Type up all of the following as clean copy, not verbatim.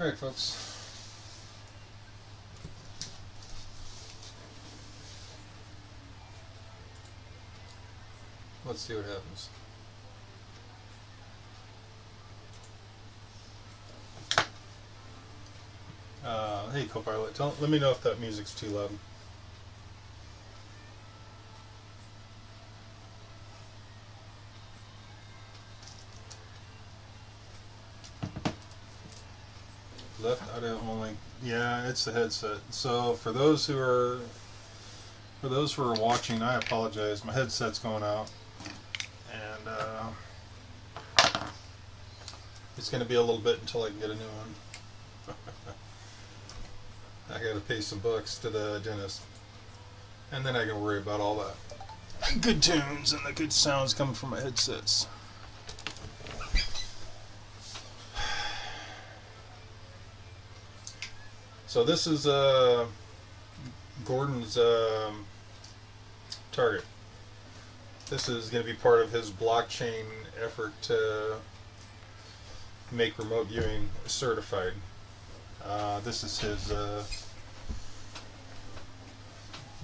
Alright, folks. Let's see what happens. Hey, Copilot, let me know if that music's too loud. Left audio only. Yeah, it's the headset. So for those who are watching, I apologize. My headset's going out, and it's going to be a little bit until I can get a new one. I got to pay some bucks to the dentist, and then I can worry about all that good tunes and the good sounds coming from my headsets. So this is Gordon's target. This is going to be part of his blockchain effort to make remote viewing certified. This is his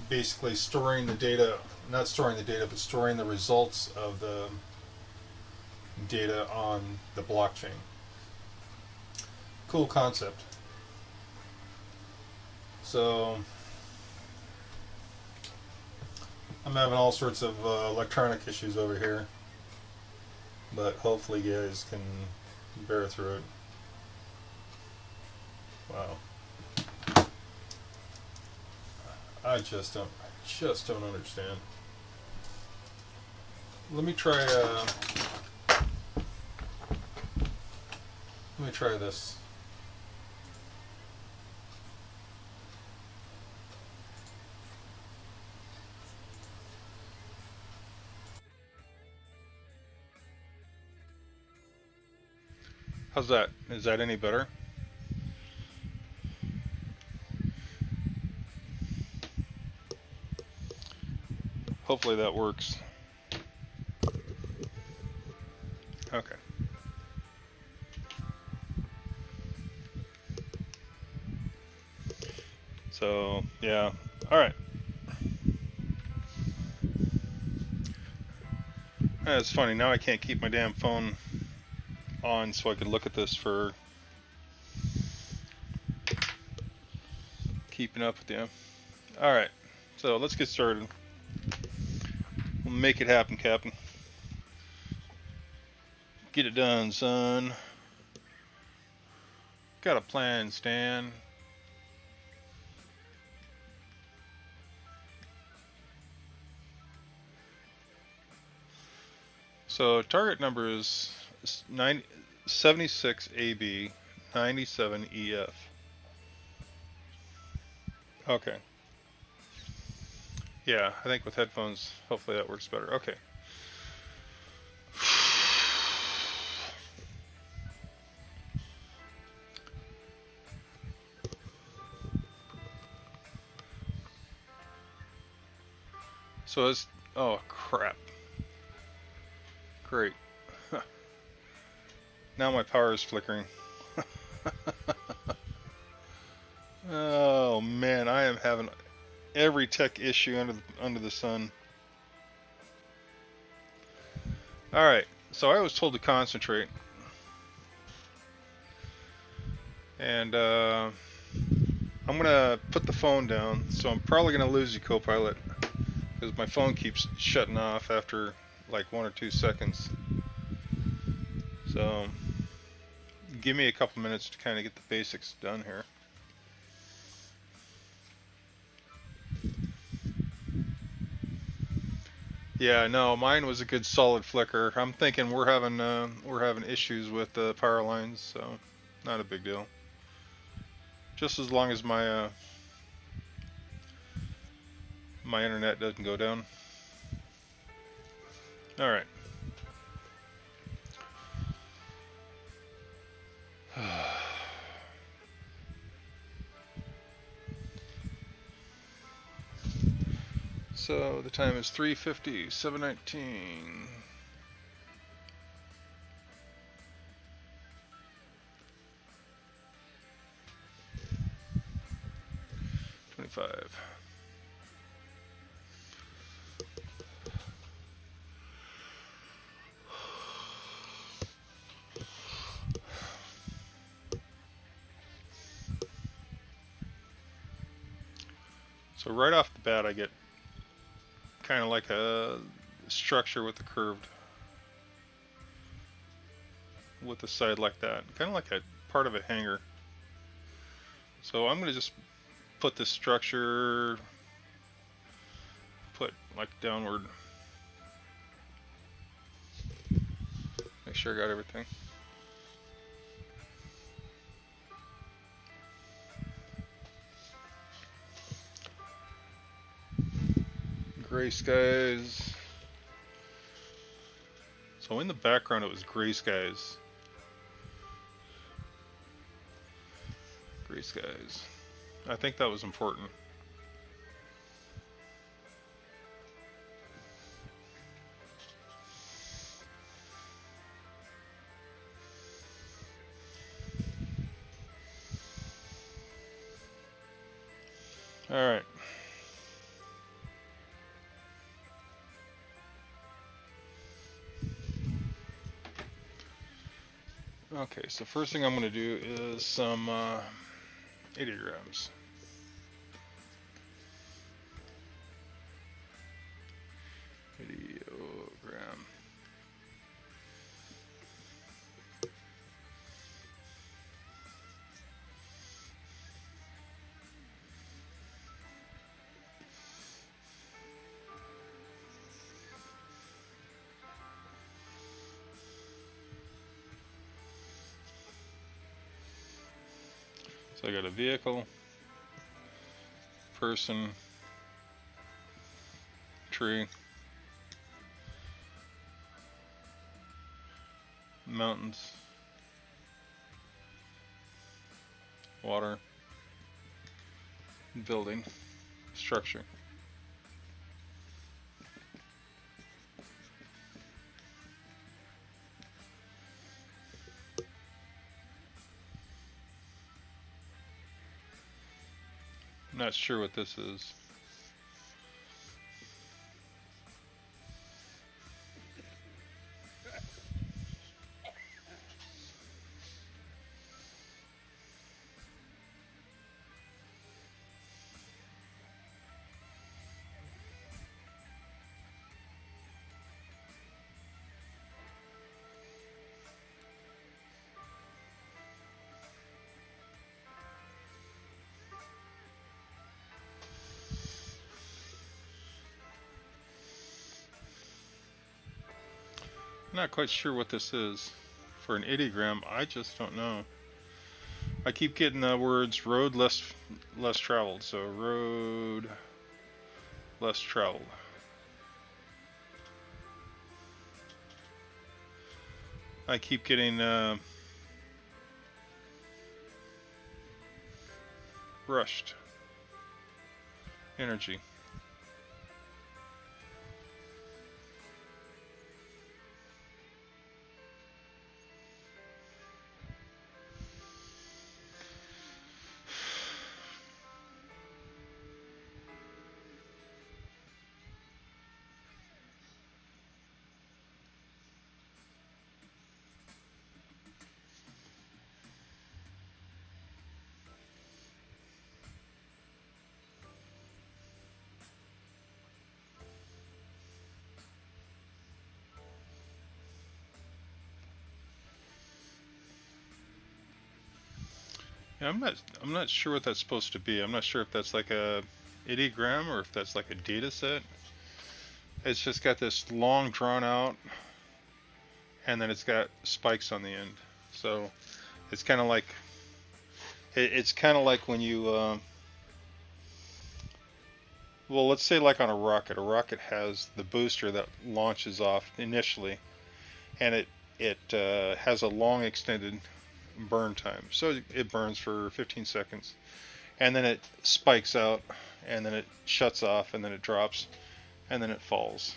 basically storing the data, not storing the data, but storing the results of the data on the blockchain. Cool concept. So I'm having all sorts of electronic issues over here, but hopefully you guys can bear through it. Wow. I just don't understand. Let me try this. How's that? Is that any better? Hopefully that works. Okay. So, yeah. All right. It's funny. Now I can't keep my damn phone on so I could look at this for keeping up with you. All right. So let's get started. We'll make it happen, Captain. Get it done, son. Got a plan, Stan. So target number is 76AB 97EF. Okay. Yeah, I think with headphones, hopefully that works better. Okay. So it's, oh crap. Great. Now my power is flickering. Oh man, I am having every tech issue under the sun. All right, so I was told to concentrate, and I'm gonna put the phone down. So I'm probably gonna lose you, Copilot, because my phone keeps shutting off after like 1 or 2 seconds. So give me a couple minutes to kind of get the basics done here. Yeah, no, mine was a good solid flicker. I'm thinking we're having issues with the power lines, so not a big deal. Just as long as my my internet doesn't go down. All right. So the time is 3:50, 7:19. 5. So right off the bat I get kind of like a structure with the curved, with the side like that, kind of like a part of a hanger. So I'm going to just put this structure, put like downward, make sure I got everything. Gray skies. So in the background it was gray skies. Gray skies. I think that was important. All right. Okay, so first thing I'm going to do is some 80 grams. Gram. So I got a vehicle, person, tree, mountains, water, building, structure. I'm not sure what this is. I'm not quite sure what this is. For an 80 gram, I just don't know. I keep getting the words road less traveled, so road less traveled. I keep getting rushed energy. Yeah, I'm not sure what that's supposed to be. I'm not sure if that's like a 80 gram or if that's like a data set. It's just got this long drawn out, and then it's got spikes on the end. So it's kind of like when you well, let's say like on a rocket. A rocket has the booster that launches off initially, and it has a long extended burn time. So it burns for 15 seconds, and then it spikes out, and then it shuts off, and then it drops, and then it falls.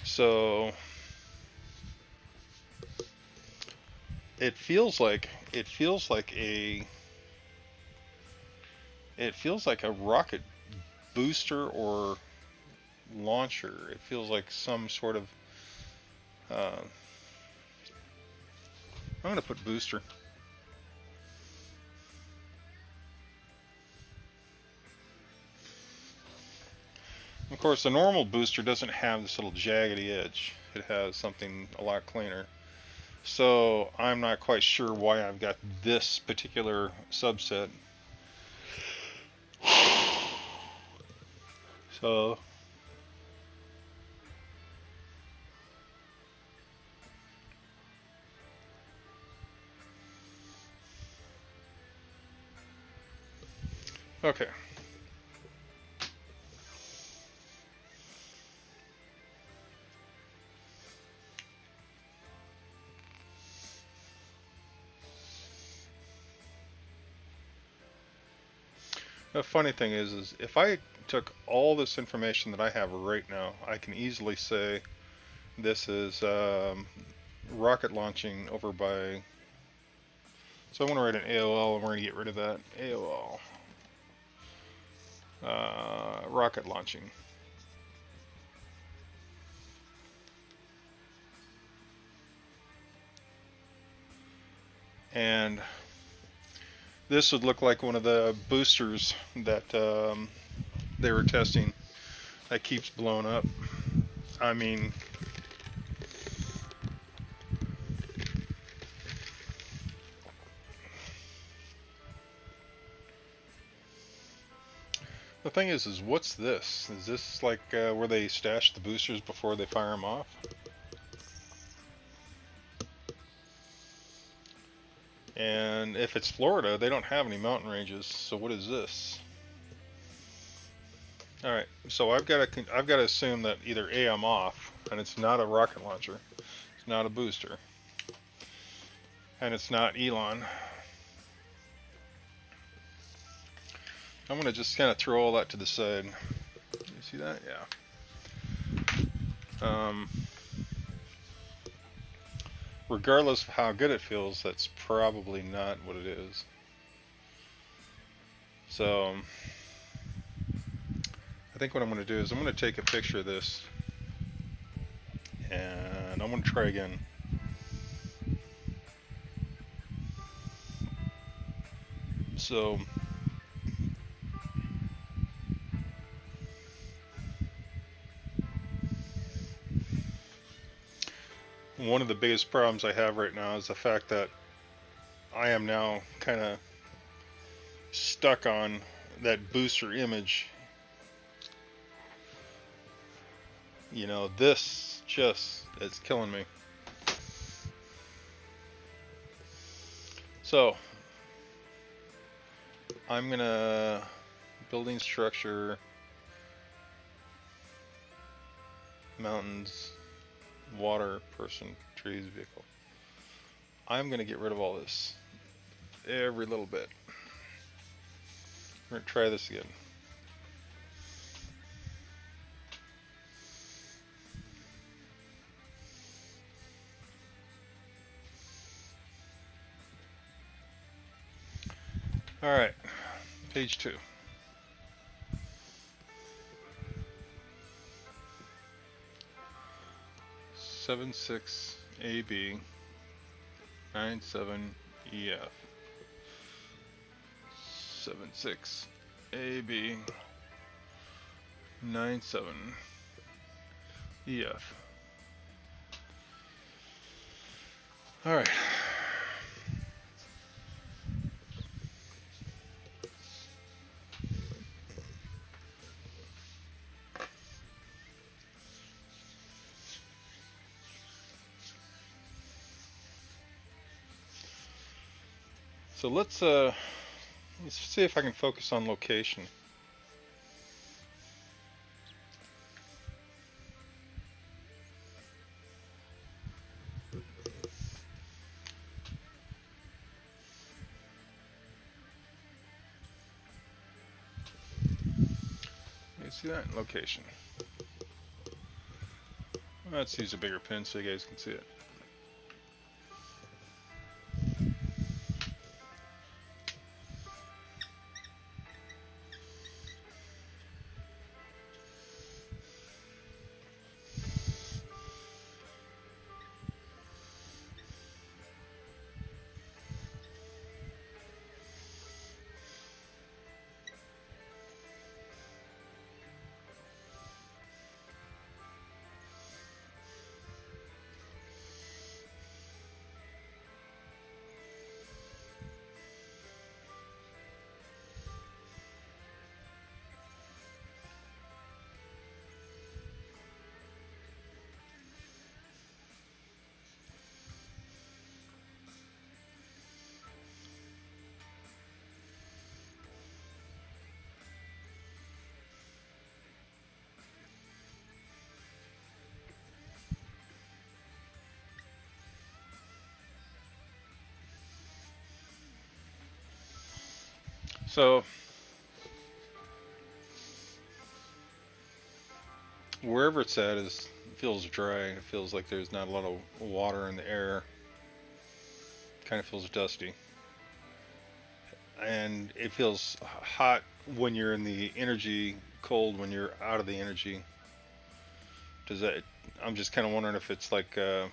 So it feels like a It feels like a rocket booster or launcher. It feels like some sort of. I'm gonna put booster. Of course, the normal booster doesn't have this little jaggedy edge. It has something a lot cleaner. So I'm not quite sure why I've got this particular subset. So okay. The funny thing is if I took all this information that I have right now, I can easily say this is rocket launching over by. So I'm going to write an AOL, and we're going to get rid of that AOL. Rocket launching. And this would look like one of the boosters that they were testing that keeps blowing up. I mean, the thing is what's this? Is this like where they stash the boosters before they fire them off? And if it's Florida, they don't have any mountain ranges. So what is this? All right. So I've got to assume that either A, I'm off, and it's not a rocket launcher, it's not a booster, and it's not Elon. I'm gonna just kind of throw all that to the side. You see that? Yeah. Regardless of how good it feels, that's probably not what it is. So I think what I'm going to do is I'm going to take a picture of this, and I'm going to try again. So one of the biggest problems I have right now is the fact that I am now kind of stuck on that booster image. You know, this just is killing me. So I'm gonna building structure, mountains, water, person, trees, vehicle. I'm gonna get rid of all this, every little bit. We're gonna try this again. All right, page 2. Seven six AB 97 EF 76 AB 97 EF. All right. So let's see if I can focus on location. You see that? Location. Let's use a bigger pen so you guys can see it. So wherever it's at is feels dry. It feels like there's not a lot of water in the air. Kind of feels dusty, and it feels hot when you're in the energy, cold when you're out of the energy. Does that? I'm just kind of wondering if it's like. I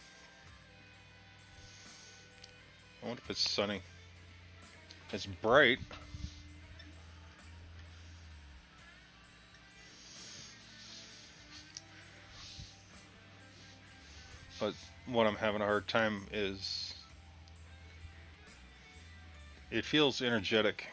wonder if it's sunny. It's bright. But what I'm having a hard time is it feels energetic.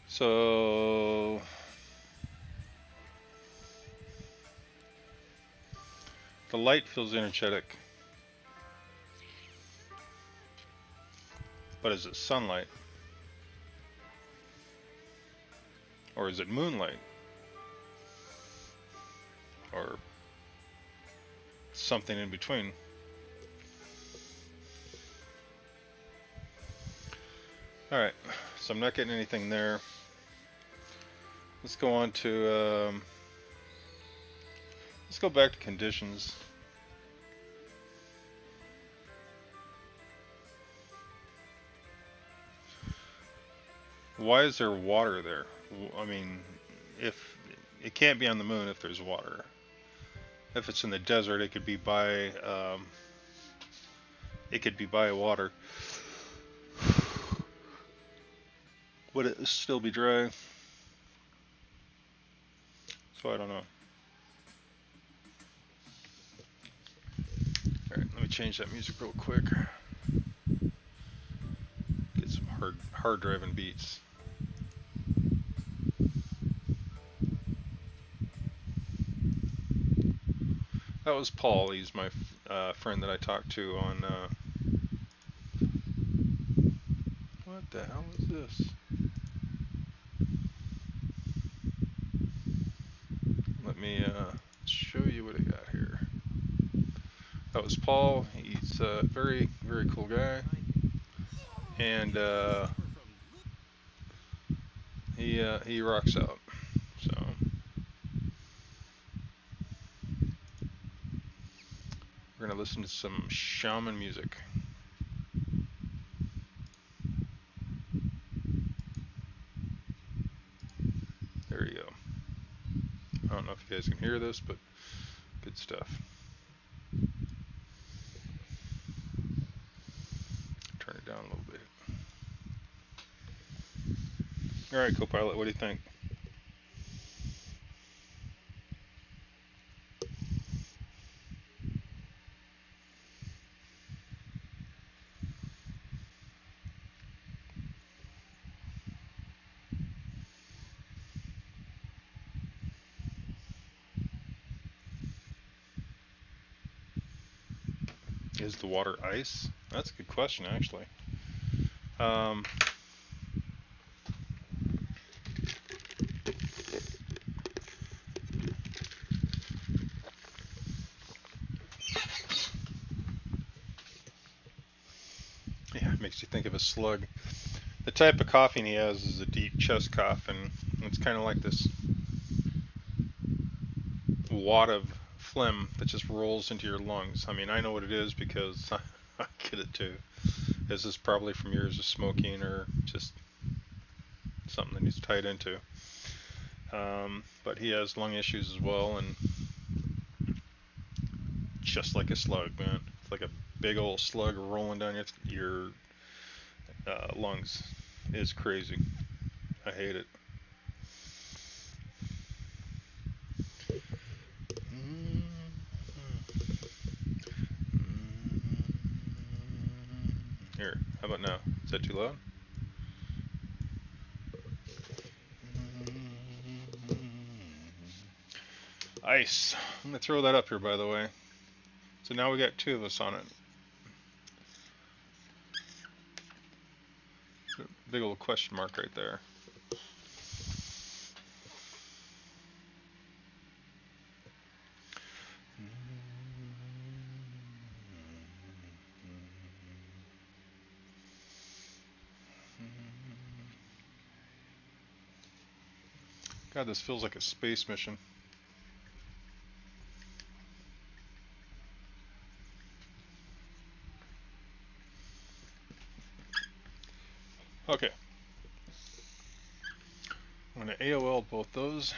So the light feels energetic, but is it sunlight or is it moonlight or something in between? All right, so I'm not getting anything there. Let's go on to let's go back to conditions. Why is there water there? I mean, if it can't be on the moon if there's water. If it's in the desert, it could be by water. Would it still be dry? So I don't know. All right, let me change that music real quick. Get some hard driving beats. That was Paul. He's my friend that I talked to on. What the hell is this? Let me show you what I got here. That was Paul. He's a very, very cool guy, and he rocks out. So we're gonna listen to some shaman music. There you go. I don't know if you guys can hear this, but good stuff. Turn it down a little bit. All right, co-pilot, what do you think? Is the water ice? That's a good question, actually. Um, yeah, it makes you think of a slug. The type of coughing he has is a deep chest cough, and it's kind of like this wad of phlegm that just rolls into your lungs. I mean, I know what it is because I get it too. This is probably from years of smoking or just something that he's tied into. But he has lung issues as well, and just like a slug, man. It's like a big old slug rolling down your lungs. It's crazy. I hate it. Here, how about now? Is that too loud? Ice. I'm gonna throw that up here, by the way. So now we got two of us on it. So Big old question mark right there. God, this feels like a space mission. Okay. I'm going to AOL both those.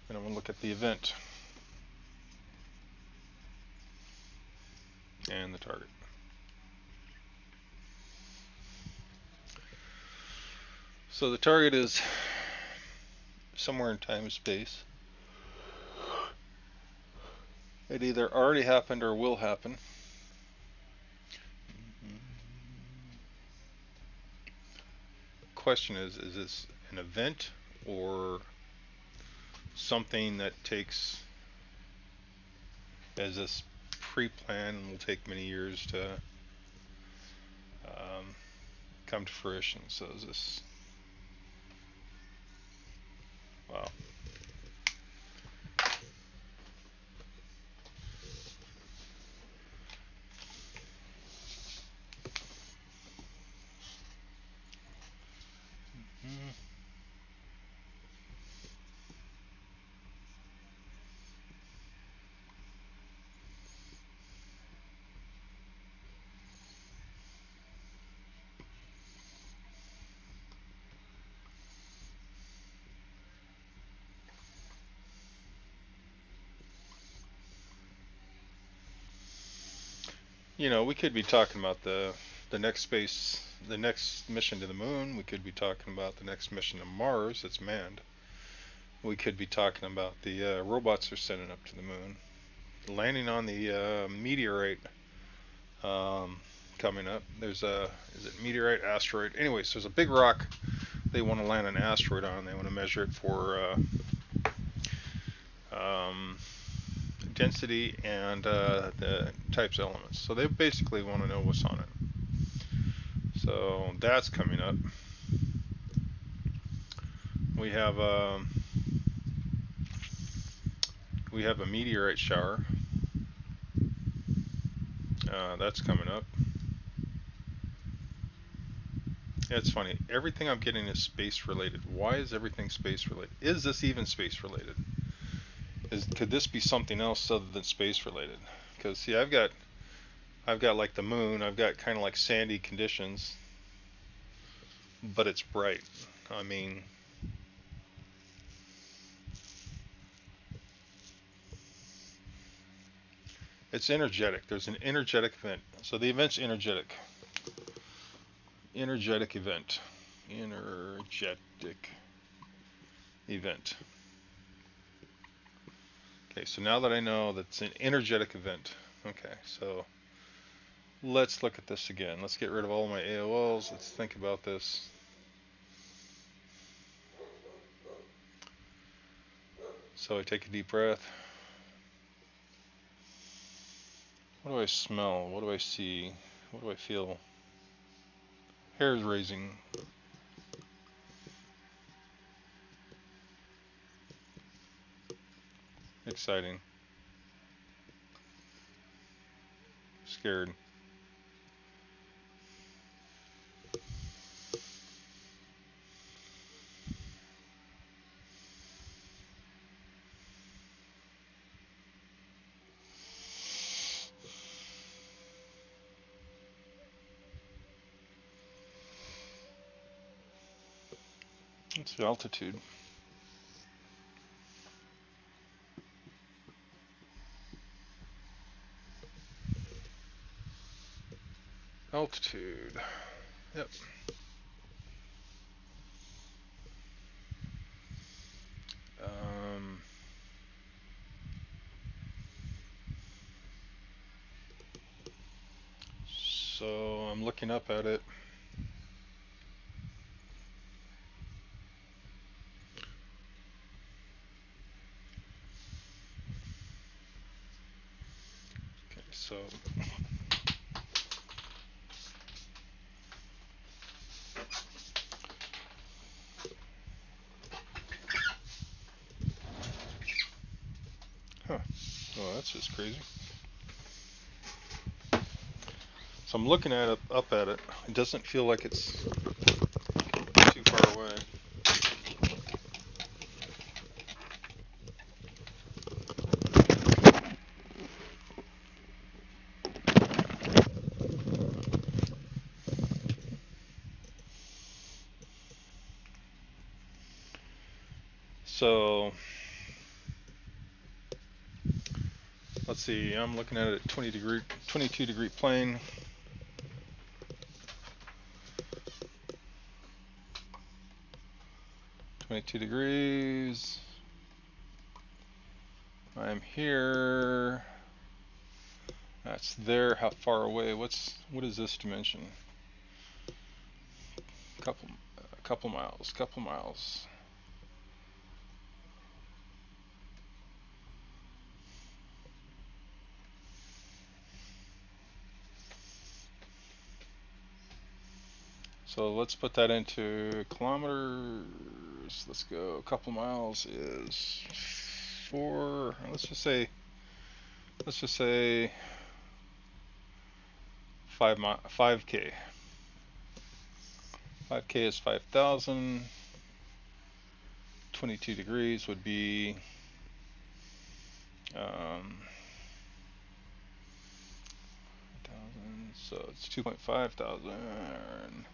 And I'm going to look at the event and the target. So the target is somewhere in time and space. It either already happened or will happen. Question is this an event or something that takes, as this pre-plan and will take many years to come to fruition? So is this, wow. You know, we could be talking about the next mission to the moon. We could be talking about the next mission to Mars that's manned. We could be talking about the robots they're sending up to the moon, landing on the meteorite coming up. There's is it meteorite, asteroid? Anyways, there's a big rock they want to land an asteroid on. They want to measure it for density and the types elements. So they basically want to know what's on it. So that's coming up. We have a meteorite shower. That's coming up. Yeah, it's funny. Everything I'm getting is space related. Why is everything space related? Is this even space related? Could this be something else other than space related? Because see, I've got like the moon. I've got kind of like sandy conditions, but it's bright. I mean, it's energetic. There's an energetic event. So the event's energetic. Energetic event. Energetic event. Okay, so now that I know that's an energetic event, okay, so let's look at this again. Let's get rid of all my AOLs. Let's think about this. So I take a deep breath. What do I smell? What do I see? What do I feel? Hair is raising. Exciting. Scared. It's altitude. Altitude. Yep. Um, so I'm looking up at it. So huh. Well, that's just crazy. So I'm looking at it, up at it. It doesn't feel like it's too far away. So let's see. I'm looking at it at 22 degree plane. $22. I'm here. That's there. How far away? What is this dimension? Couple miles. So let's put that into kilometers. Let's go. A couple miles is 4. Let's just say 5K. 5K is 5,000. 22 degrees would be so it's 2.5 thousand.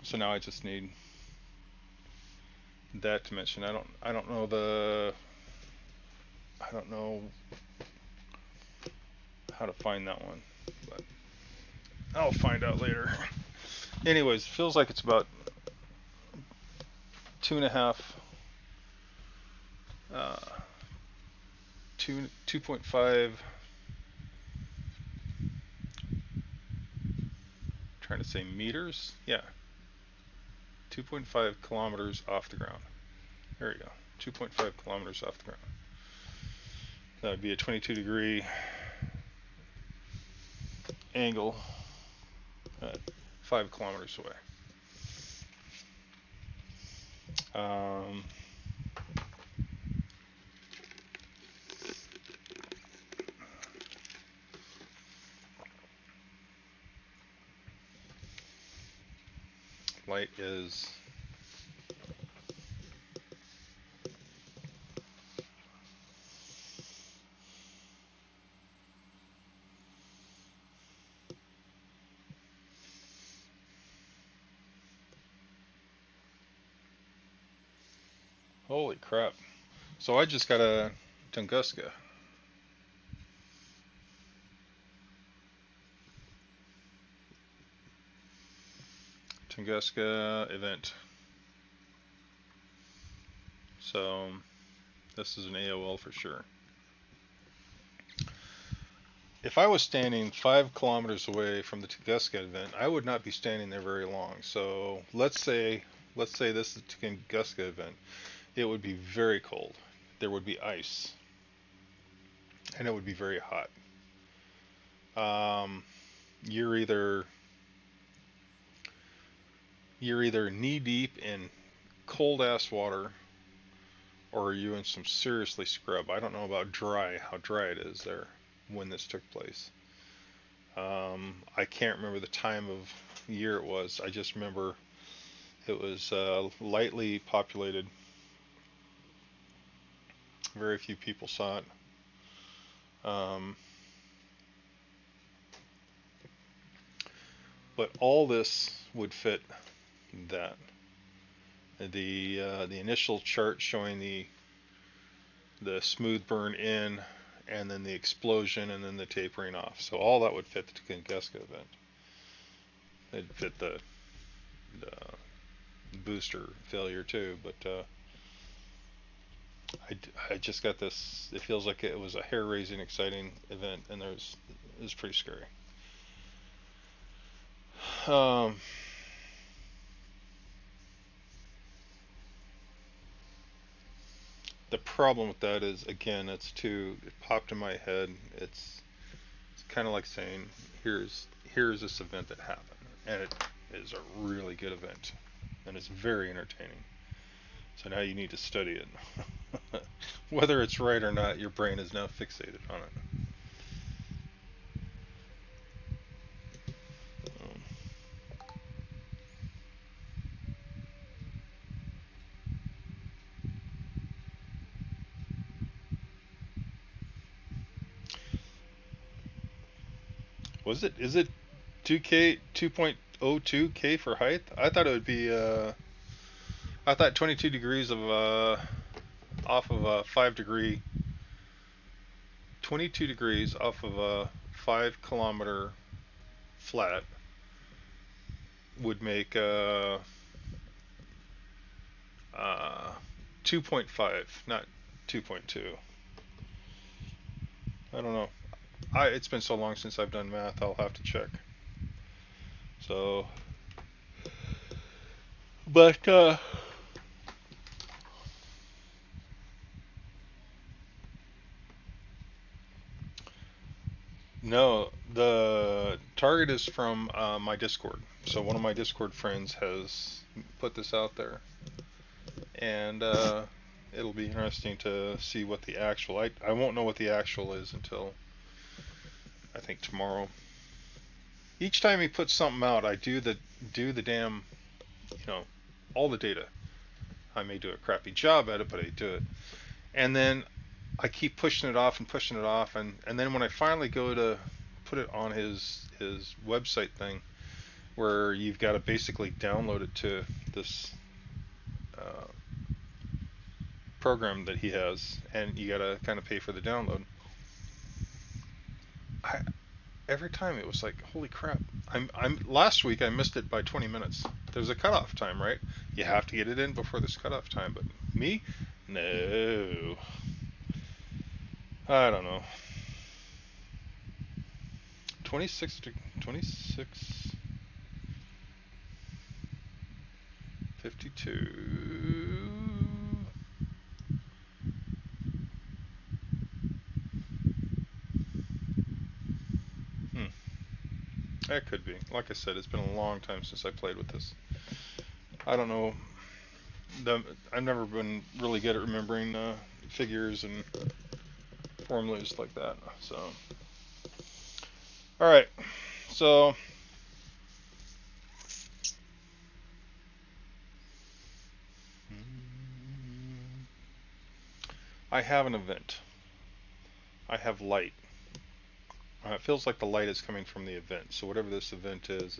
So now I just need that dimension. I don't know how to find that one, but I'll find out later. Anyways, feels like it's about 2.5, trying to say meters. Yeah, 2.5 kilometers off the ground. There you go. 2.5 kilometers off the ground. That would be a 22 degree angle at 5 kilometers away. Light is holy crap. So I just got a Tunguska. Event. So this is an AOL for sure. If I was standing 5 kilometers away from the Tunguska event, I would not be standing there very long. So let's say this is the Tunguska event. It would be very cold. There would be ice, and it would be very hot. You're either knee deep in cold ass water, or are you in some seriously scrub? I don't know about how dry it is there when this took place. I can't remember the time of year it was. I just remember it was lightly populated. Very few people saw it. But all this would fit that. The initial chart showing the smooth burn in, and then the explosion, and then the tapering off. So all that would fit the Tunguska event. It'd fit the booster failure too, but I just got this. It feels like it was a hair-raising, exciting event, and it was pretty scary. The problem with that is, again, it popped in my head. It's kind of like saying, here's this event that happened, and it is a really good event, and it's very entertaining. So now you need to study it. Whether it's right or not, your brain is now fixated on it. Is it 2K 2.02K for height? I thought it would be I thought 22 degrees of off of a 5 degree 22 degrees off of a 5 kilometer flat would make uh 2.5, not 2.2. I don't know. It's been so long since I've done math, I'll have to check. So, but no, the target is from my Discord. So one of my Discord friends has put this out there, and it'll be interesting to see what the actual. I won't know what the actual is until I think tomorrow. Each time he puts something out, I do the damn, you know, all the data. I may do a crappy job at it, but I do it. And then I keep pushing it off and pushing it off, and then when I finally go to put it on his website thing, where you've got to basically download it to this uh, program that he has, and you got to kind of pay for the download. I, every time it was like, holy crap! I'm last week I missed it by 20 minutes. There's a cutoff time, right? You have to get it in before this cutoff time. But me, no. I don't know. 26 to 26 52. That could be. Like I said, it's been a long time since I played with this. I don't know. I've never been really good at remembering figures and formulas like that. So, all right. So, I have an event. I have light. It feels like the light is coming from the event. So whatever this event is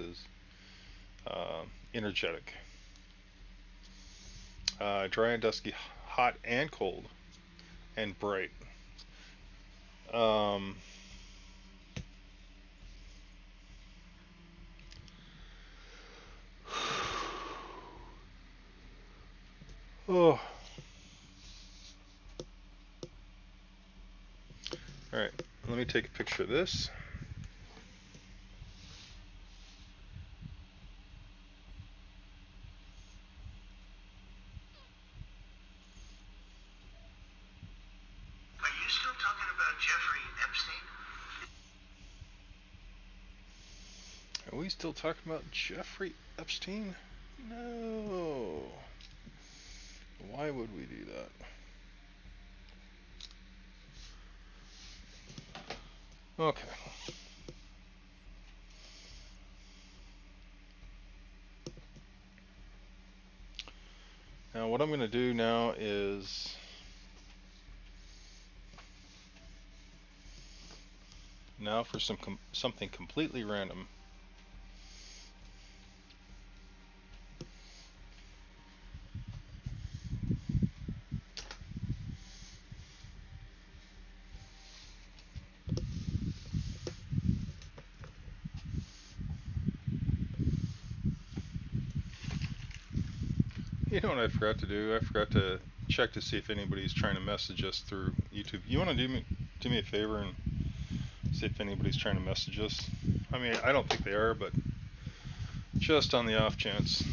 energetic. Dry and dusky, hot and cold, and bright. Um, oh. All right, let me take a picture of this. Are you still talking about Jeffrey Epstein? Are we still talking about Jeffrey Epstein? No. Why would we do that? Okay. Now what I'm going to do now is now for something completely random. You know what I forgot to do? I forgot to check to see if anybody's trying to message us through YouTube. You want to do me a favor and see if anybody's trying to message us? I mean, I don't think they are, but just on the off chance.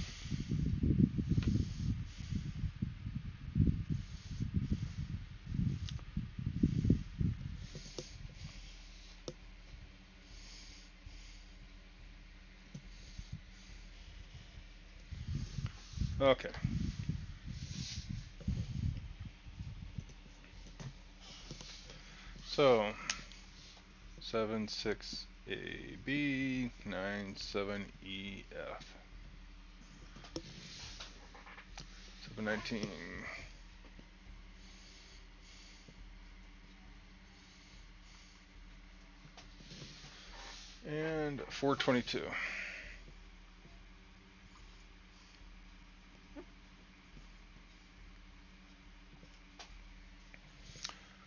Okay. So 76AB 97EF 719 and 422.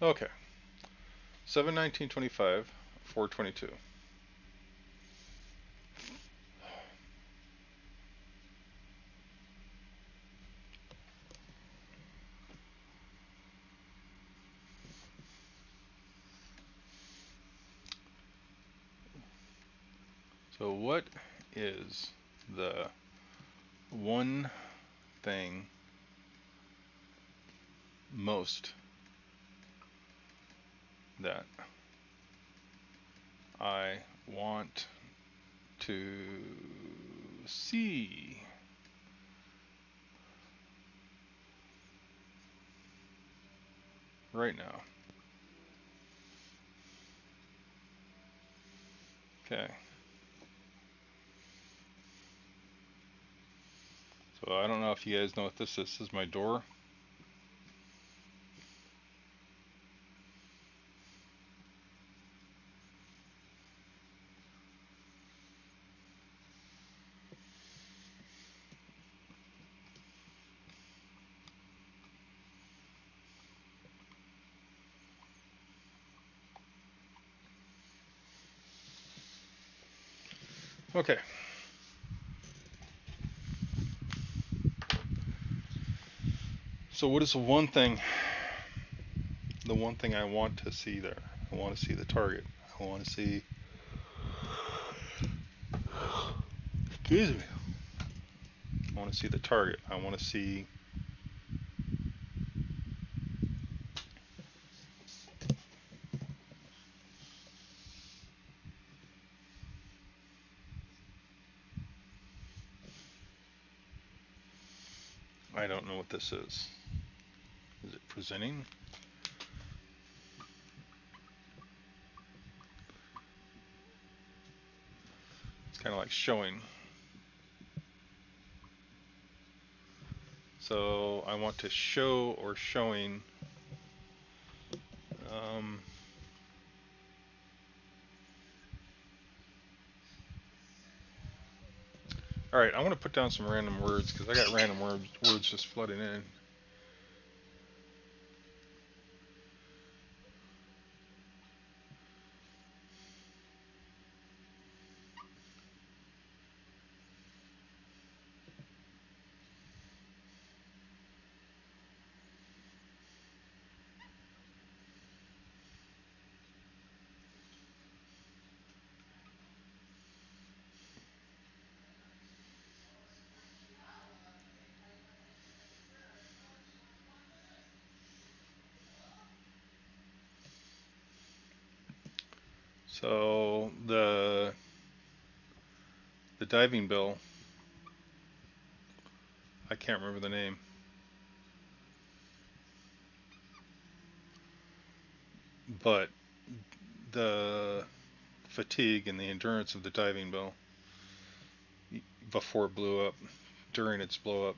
Okay. 71925 422. So what is the one thing most that I want to see right now? Okay. So I don't know if you guys know what this is. This is my door. Okay. So what is the one thing I want to see there? I want to see the target. I want to see, excuse me. I want to see the target. I want to see, I don't know what this is. Is it presenting? It's kind of like showing. So I want to show or showing. Um, all right, I want to put down some random words because I got random words just flooding in. So the diving bell, I can't remember the name, but the fatigue and the endurance of the diving bell before it blew up, during its blow up.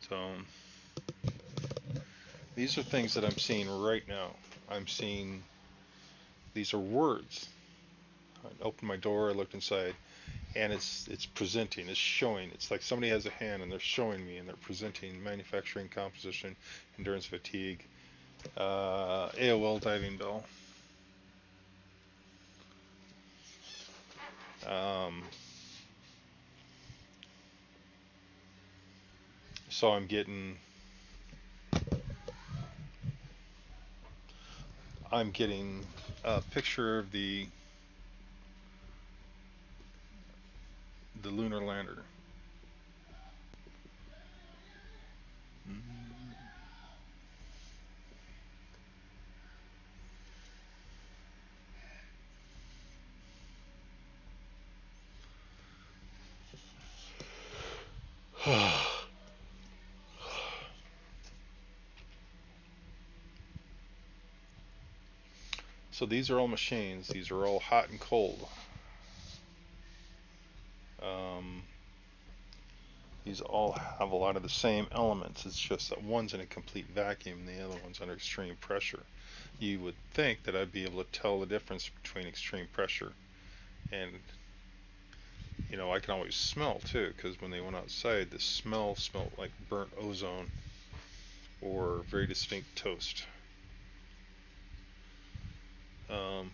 So these are things that I'm seeing right now. I'm seeing, these are words. I opened my door, I looked inside, and it's presenting, it's showing. It's like somebody has a hand and they're showing me and they're presenting manufacturing, composition, endurance, fatigue, AOL diving bell. Um, so I'm getting a picture of the lunar lander. So these are all machines. These are all hot and cold. Um, these all have a lot of the same elements. It's just that one's in a complete vacuum and the other one's under extreme pressure. You would think that I'd be able to tell the difference between extreme pressure and, you know, I can always smell too, because when they went outside, the smell smelled like burnt ozone or very distinct toast. Um,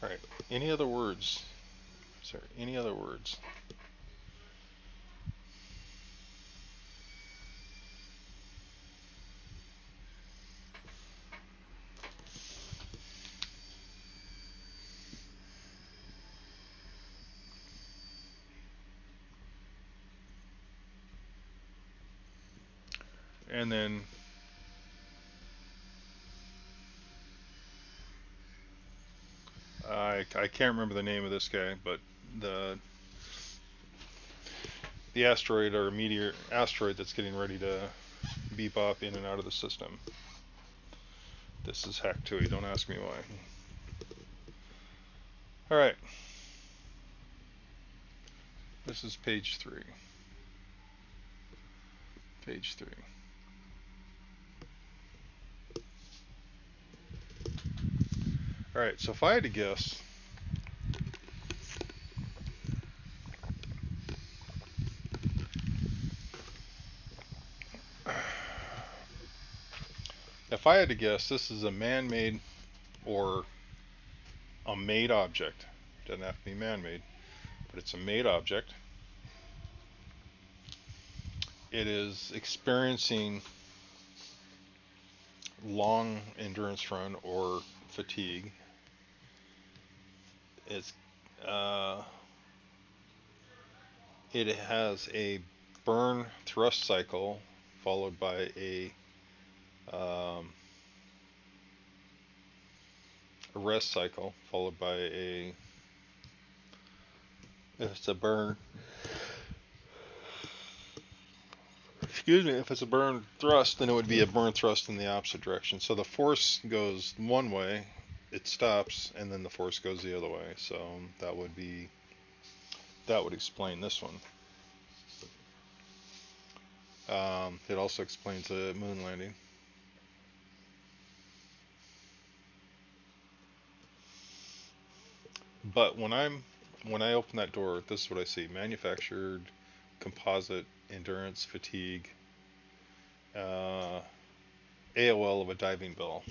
all right. Any other words? Is there any other words? And then I can't remember the name of this guy, but the the asteroid or meteor asteroid that's getting ready to bebop in and out of the system. This is hack 2. Don't ask me why. All right. This is page 3. Page 3. All right. So if I had to guess, this is a man-made or a made object. Doesn't have to be man-made, but it's a made object. It is experiencing long endurance run or fatigue. It's it has a burn thrust cycle followed by a rest cycle followed by if it's a burn if it's a burn thrust, then it would be a burn thrust in the opposite direction. So the force goes one way, it stops, and then the force goes the other way. So that would explain this one. It also explains the moon landing. But when I open that door, this is what I see: manufactured, composite, endurance, fatigue, AOL of a diving bell,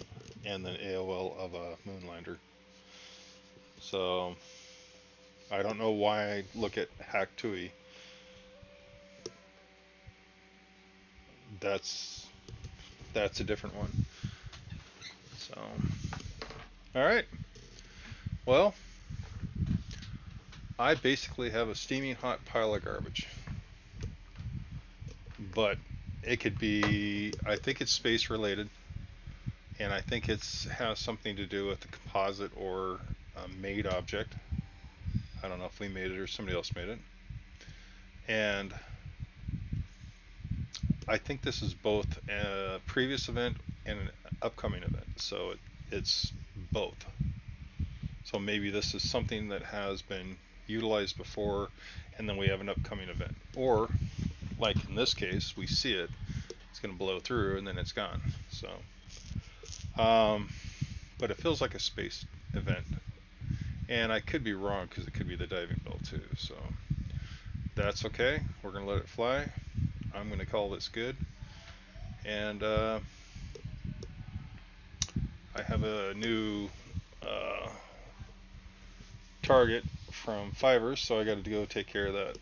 and then AOL of a moonlander. So I don't know why I look at Hack Tui. That's a different one. So all right. Well, I basically have a steaming hot pile of garbage. But it could be, I think it's space related, and I think it's has something to do with the composite or made object. I don't know if we made it or somebody else made it. And I think this is both a previous event and an upcoming event. So it's both. So maybe this is something that has been utilized before, and then we have an upcoming event. Or, like in this case, we see it, it's going to blow through, and then it's gone. So, but it feels like a space event. And I could be wrong because it could be the diving bell too. So that's okay. We're going to let it fly. I'm going to call this good. And I have a new target from Fivers, so I got to go take care of that.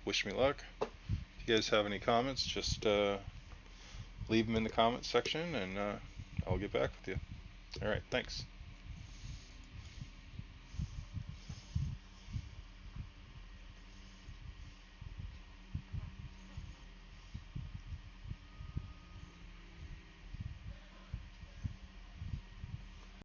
Wish me luck. If you guys have any comments, just leave them in the comments section, and I'll get back with you. All right, thanks.